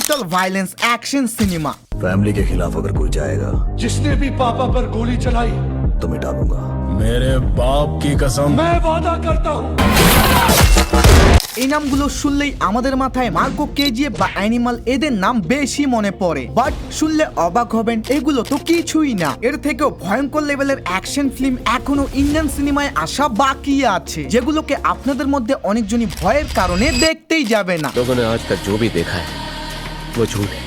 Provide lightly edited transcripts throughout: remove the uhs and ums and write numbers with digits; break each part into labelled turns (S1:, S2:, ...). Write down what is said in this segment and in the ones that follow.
S1: Brutal violence action cinema.
S2: Family के खिलाफ अगर कोई जाएगा,
S3: जिसने भी पापा पर गोली चलाई,
S2: तो मिटा दूंगा।
S3: मेरे बाप की कसम, मैं वादा करता हूँ।
S1: এই নামগুলো শুনলেই আমাদের মাথায় মার্কো কেজিএফ বা অ্যানিমাল এদের নাম বেশি মনে পড়ে, বাট শুনলে অবাক হবেন এগুলো তো কিছুই না। এর থেকেও ভয়ঙ্কর লেভেলের অ্যাকশন ফিল্ম এখনো ইন্ডিয়ান সিনেমায় আসা বাকি আছে, যেগুলোকে আপনাদের মধ্যে অনেকজনই ভয়ের কারণে দেখতেই যাবে না।
S4: लोगों ने आज तक जो भी देखा है वो झूठ है।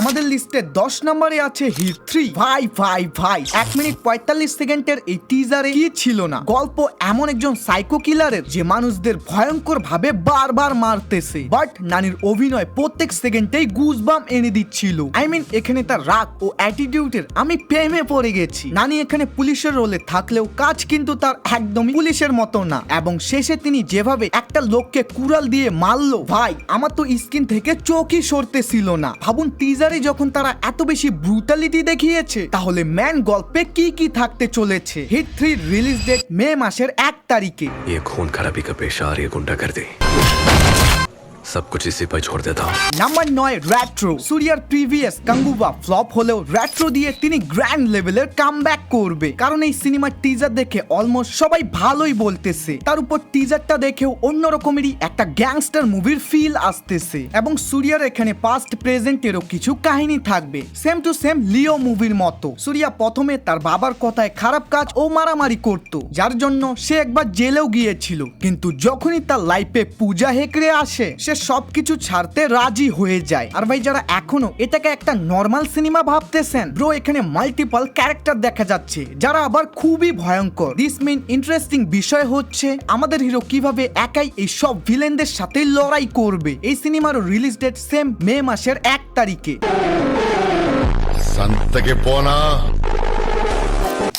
S1: আমাদের লিস্টে 10 নম্বরে আছে হিট 3। ভাই ভাই ভাই 1 মিনিট 45 সেকেন্ডের এই টিজারে কি ছিল না। গল্প এমন একজন সাইকো কিলারের যে মানুষদের ভয়ঙ্কর ভাবে বারবার মারতেছে, বাট নানির অভিনয় প্রত্যেক সেকেন্ডেই গুজবাম এনে দিচ্ছিল। আই মিন এখানে তার রাগ ও অ্যাটিটিউডের আমি প্রেমে পড়ে গেছি। নানি এখানে পুলিশের রোলে থাকলেও কাজ কিন্তু তার একদমই পুলিশের মতো না, এবং শেষে তিনি যেভাবে একটা লোককে কুড়াল দিয়ে মারলো, ভাই আমার তো স্ক্রিন থেকে চোখই সরতেছিল না। ভাবুন টিজার যখন তারা এত বেশি ব্রুটালিটি দেখিয়েছে, তাহলে ম্যান গল্পে কি কি থাকতে চলেছে। হিট 3 রিলিজ ডেট মে মাসের 1 তারিখে।
S4: ये खून खराबी का पेशा और ये गुंडागर्दी सब कुछ इसी पर छोड़ देता हूँ।
S1: Number 9 Retro. সূর্যার প্রিভিয়াস গাঙ্গুবা ফ্লপ হলেও রেট্রো দিয়ে তিনি গ্র্যান্ড লেভেলের কামব্যাক করবে, কারণ এই সিনেমার টিজার দেখে অলমোস্ট সবাই ভালোই বলতেছে। তার উপর টিজারটা দেখেও অন্যরকমেরই একটা গ্যাংস্টার মুভির ফিল আসতেছে, এবং সূর্যার এখানে পাস্ট প্রেজেন্টেরও কিছু কাহিনী থাকবে, সেম টু সেম লিও মুভির মতো। সূর্যা প্রথমে তার বাবার কথায় খারাপ কাজ ও মারামারি করত, যার জন্য সে একবার জেলেও গিয়েছিল, কিন্তু যখনই তার লাইফে পূজা হেকড়ে আসে, সে সবকিছু ছাড়তে রাজি হয়ে যায়। আর ভাই যারা এখনো এটাকে একটা নর্মাল সিনেমা ভাবতেছেন, ব্রো এখানে মাল্টিপল ক্যারেক্টার দেখা যাচ্ছে যারা আবার খুবই ভয়ঙ্কর। দিস মেইন ইন্টারেস্টিং বিষয় হচ্ছে আমাদের হিরো কিভাবে একাই এই সব ভিলেনদের সাথে লড়াই করবে। এই সিনেমারও রিলিজ ডেট সেম মে মাসের 1 তারিখে।
S5: संतके पोना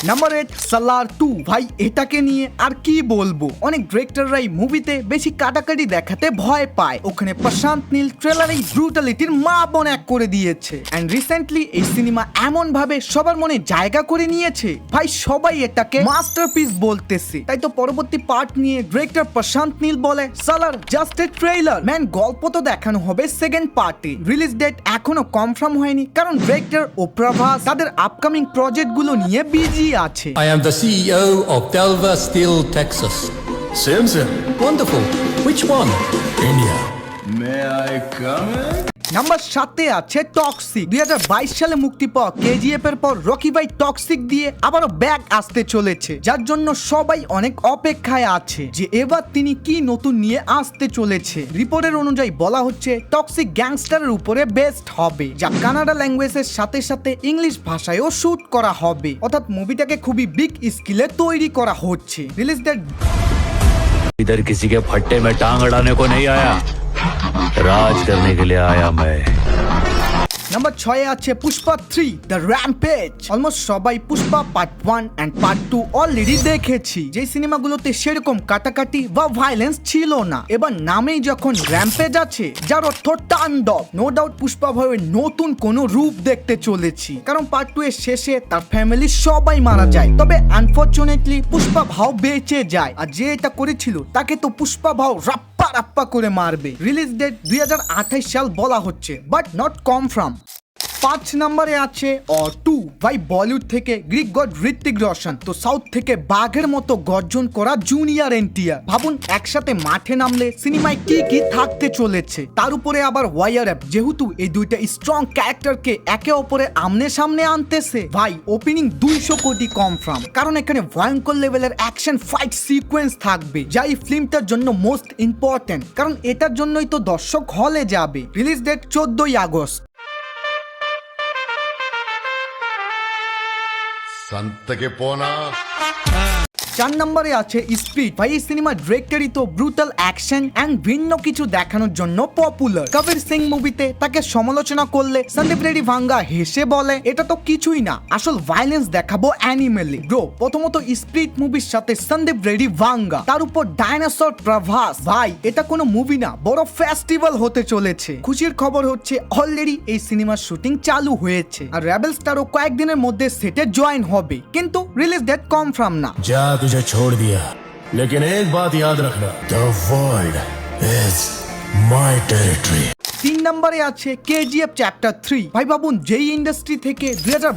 S1: নাম্বার 8 সালার 2। ভাই এটাকে নিয়ে আর কি বলবো, অনেক ডিরেক্টররাই মুভিতে বেশি কাটাকাটি দেখাতে ভয় পায়। ওখানে প্রশান্ত নীল ট্রেলারেই ব্রুটালিটির মা বোন এক করে দিয়েছে, এন্ড রিসেন্টলি এই সিনেমা এমন ভাবে সবার মনে জায়গা করে নিয়েছে, ভাই সবাই এটাকে মাস্টারপিস বলতেছে। তাই তো পরবর্তী পার্ট নিয়ে ডিরেক্টর প্রশান্ত নীল বলে সালার জাস্ট এ ট্রেলার, ম্যান গল্প তো দেখানো হবে সেকেন্ড পার্টে। রিলিজ ডেট এখনো কনফার্ম হয়নি, কারণ ডিরেক্টর ও প্রভাস তাদের আপকামিং প্রজেক্ট গুলো নিয়ে বিজি আছে।
S6: I am the CEO of Delva Steel, Texas.
S3: Same same.
S6: Wonderful. Which one?
S3: India. May I come in?
S1: Number 7 আছে টক্সিক। 2022 সালে মুক্তি পাওয়া কেজিএফ এর পর রকি ভাই টক্সিক দিয়ে আবারও ব্যাক আসতে চলেছে, যার জন্য সবাই অনেক অপেক্ষায় আছে যে এবার তিনি কি নতুন নিয়ে আসতে চলেছে। রিপোর্টের অনুযায়ী বলা হচ্ছে টক্সিক গ্যাংস্টারের উপরে বেস্ট হবে, যা কানাডা ল্যাঙ্গুয়েজের সাথে সাথে ইংলিশ ভাষায়ও শুট করা হবে, অর্থাৎ মুভিটাকে খুবই বিগ স্কেলে তৈরি করা হচ্ছে। রিলিজ ডেট
S7: इधर किसी के फट्टे में टांग अड़ाने को नहीं आया, राज करने के लिए आया मैं।
S1: নাম্বার 6 আছে পুষ্পা 3 দ্য র্যাম্পেজ। অলমোস্ট সবাই Pushpa part 1 and part 2 already দেখেছি, যে সিনেমাগুলোতে সেরকম কাটাকাটি বা ভায়োলেন্স ছিল না। এবার নামেই যখন র্যাম্পেজ আছে, যার অর্থ তাণ্ডব, নো ডাউট পুষ্পা ভাইয়ের নতুন কোনো রূপ দেখতে চলেছি, কারণ পার্ট 2 এর শেষে তার ফ্যামিলি সবাই মারা যায়, তবে আনফরচুনেটলি পুষ্পা ভাও বেঁচে যায়, আর যে এটা করেছিল তাকে তো পুষ্পা ভাও রাপ্পা রাপ্পা করে মারবে। রিলিজ ডেট 2028 সাল বলা হচ্ছে, বাট নট কনফার্ম। 5 নম্বরে আছে অটু। ভাই বলিউড থেকে গ্রিক গড ঋত্বিক রোশন, তো সাউথ থেকে বাঘের মতো গর্জন করা জুনিয়র এনটিআর। ভাবুন একসাথে মাঠে নামলে সিনেমায় কি কি থাকতে চলেছে। তার উপরে আবার ওয়াইআরএফ, যেহেতু এই দুইটা স্ট্রং ক্যারেক্টারকে একে অপরে আমনে সামনে আনতেছে, ভাই ওপেনিং 200 কোটি কনফার্ম, কারণ এখানে ভয়ঙ্কর লেভেলের অ্যাকশন ফাইট সিকোয়েন্স থাকবে, যা এই ফিল্মটার জন্য মোস্ট ইম্পর্টেন্ট, কারণ এটার জন্যই তো দর্শক হলে যাবে। Release date 14 August.
S5: संतके पोना
S1: 4 নম্বরে আছে স্পিড। ভাই এই সিনেমা ডিরেক্টরই তো ব্রুটাল অ্যাকশন এন্ড ভিন্ন কিছু দেখানোর জন্য পপুলার। কবির সিং মুভিতে তাকে সমালোচনা করলে সন্দীপ রেড্ডি ভাঙ্গা হেসে বলে এটা তো কিছুই না, আসল ভায়োলেন্স দেখাবো অ্যানিমেলি। ব্রো প্রথমত স্পিড মুভির সাথে সন্দীপ রেড্ডি ভাঙ্গা, তার উপর ডাইনোসর প্রভাস, ভাই এটা কোনো মুভি না, বড় ফেস্টিভ্যাল হতে চলেছে। খুশির খবর হচ্ছে অলরেডি এই সিনেমার শুটিং চালু হয়েছে, আর রেবেল স্টারও কয়েকদিনের মধ্যে সেটে জয়েন হবে, কিন্তু রিলিজ ডেট কনফার্ম না।
S3: जा तुझे छोड़ दिया, लेकिन एक बात याद रखना, the world is my territory
S1: 3 নম্বরে আছে কেজিএফ চ্যাপ্টার 3। ভাই ভাবুন, যেই ইন্ডাস্ট্রি থেকে 2000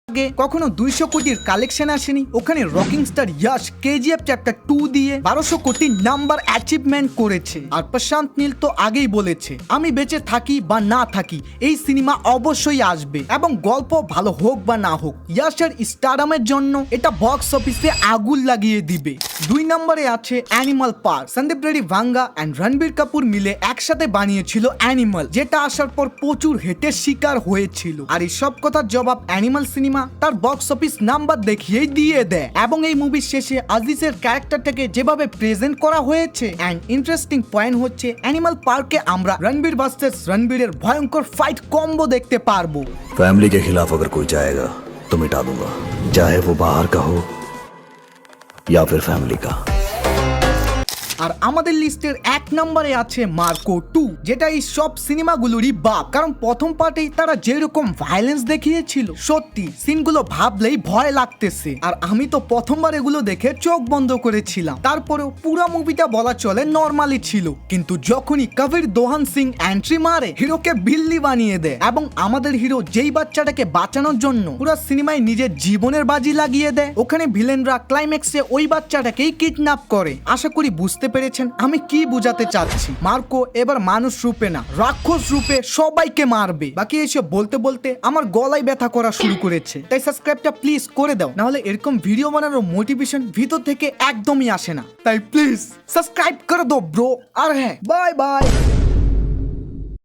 S1: আগে কখনো 200 কোটির কালেকশন আসেনি, ওখানে rocking star Yash KGF chapter 2 দিয়ে 1200 কোটি নাম্বার অ্যাচিভমেন্ট করেছে। আর প্রশান্ত নীল তো আগেই বলেছে, আমি বেঁচে থাকি বা না থাকি এই সিনেমা অবশ্যই আসবে, এবং গল্প ভালো হোক বা না হোক ইয়াশের স্টারডামের জন্য এটা বক্স অফিসে আগুন লাগিয়ে দিবে। 2 নম্বরে আছে অ্যানিমাল পার্ক। সন্দীপ রেড্ডি ভাঙ্গা অ্যান্ড রণবীর কাপুর মিলে একসাথে বানিয়েছিল অ্যানিমাল, যেটা আসার পর প্রচুর হেটের শিকার হয়েছিল। আর এই সব কথার জবাব অ্যানিমাল সিনেমা তার বক্স অফিস নাম্বার দেখিয়েই দিয়ে দেয়। এবং এই মুভির শেষে আজিজের ক্যারেক্টারটাকে যেভাবে প্রেজেন্ট করা হয়েছে, এন্ড ইন্টারেস্টিং পয়েন্ট হচ্ছে অ্যানিমাল পার্কে আমরা রণবীর ভার্সেস রণবীরের ভয়ঙ্কর ফাইট কম্বো দেখতে পারবো।
S2: फैमिली के खिलाफ अगर कोई जाएगा तो मिटा दूंगा, चाहे वो बाहर का हो या फिर फैमिली का।
S1: আর আমাদের লিস্টের 1 নম্বরে আছে মার্কো 2, যেটা এই সব সিনেমাগুলোরই বাপ। কারণ প্রথম পার্টেই তারা যেরকম ভায়োলেন্স দেখিয়েছিল, সত্যি সিনগুলো ভাবলেই ভয় লাগতেছে। আর আমি তো প্রথমবার এগুলো দেখে চোখ বন্ধ করেছিলাম, তারপরেও পুরো মুভিটা বলা চলে নর্মালি ছিল। কিন্তু যখনই কবির দোহান সিং এন্ট্রি মারে, হিরোকে বিল্লি বানিয়ে দেয়, এবং আমাদের হিরো যেই বাচ্চাটাকে বাঁচানোর জন্য পুরো সিনেমায় নিজের জীবনের বাজি লাগিয়ে দেয়, ওখানে ভিলেনরা ক্লাইম্যাক্সে ওই বাচ্চাটাকেই কিডন্যাপ করে। আশা করি বুঝতে পেরেছেন আমি কি বোঝাতে চাচ্ছি। মার্কো এবার মানুষ রূপে না, রাক্ষস রূপে সবাইকে মারবে। বাকি এসে বলতে বলতে আমার গলায় ব্যথা করা শুরু করেছে, তাই সাবস্ক্রাইবটা প্লিজ করে দাও, নাহলে এরকম ভিডিও বানানোর মোটিভেশন ভিতর থেকে একদমই আসে না। তাই প্লিজ সাবস্ক্রাইব করে দাও ব্রো। আর হ্যাঁ, বাই বাই।